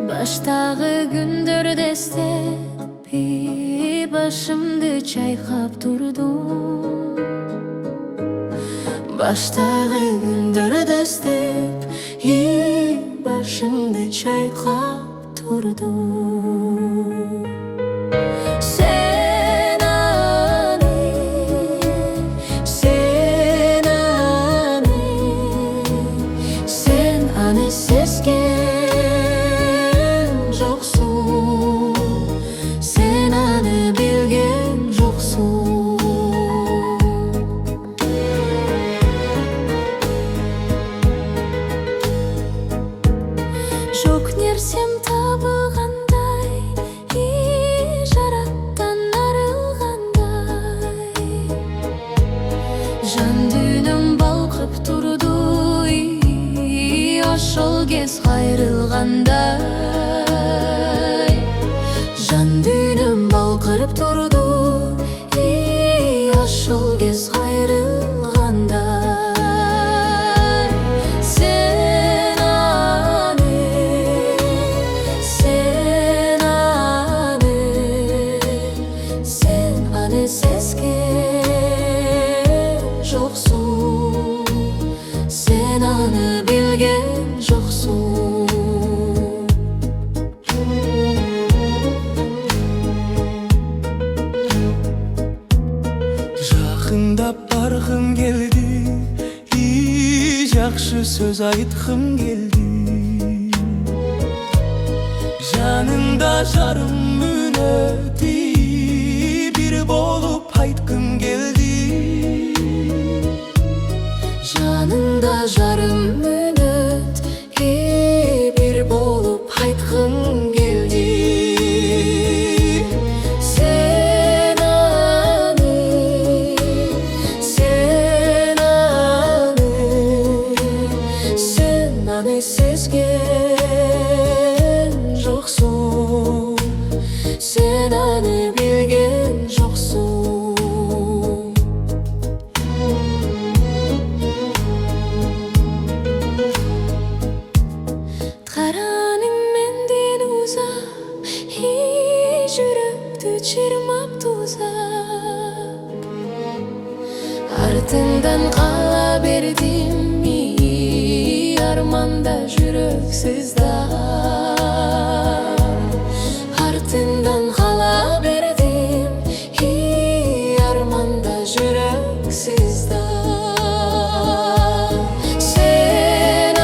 Баштагы күндөрдө эстеп башымды чайкап турдум. Баштагы күндөрдө эстеп башымды чайкап турдум. Sen аны сезген жоксуң, сен аны билген жоксуң. Жок нерсем табылгандай, жараттан арылгандай, жан дүйнөм балкып турду, ошол кез кайрылгандай. Жан дүйнөм балкырып турду, ошол кез кайрылгандай. Sen аны сезген жоксуң, сен аны билген жоксуң. Жакындап баргым келди, жакшы сөз айткым келди. Жанында жарым мүнөт бир болуп айткым келди. Жанында жарым мүнөт бир болуп айткым келди. Sen аны сезген жоксуң, сен аны билген жоксуң. Караның менден узап, жүрөктү чырмап тузап, артыңдан кала бердим, арманда жүрөк сыздап. Артыңдан кала бердим, арманда жүрөк сыздап. Sen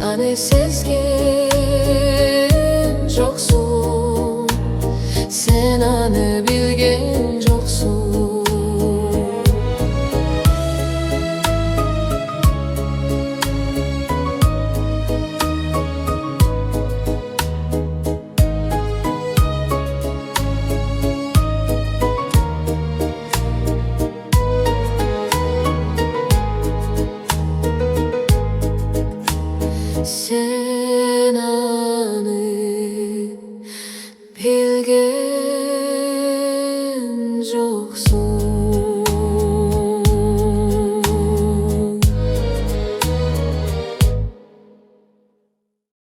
аны сезген жоксуң, сен аны билген жоксуң. Sen аны билген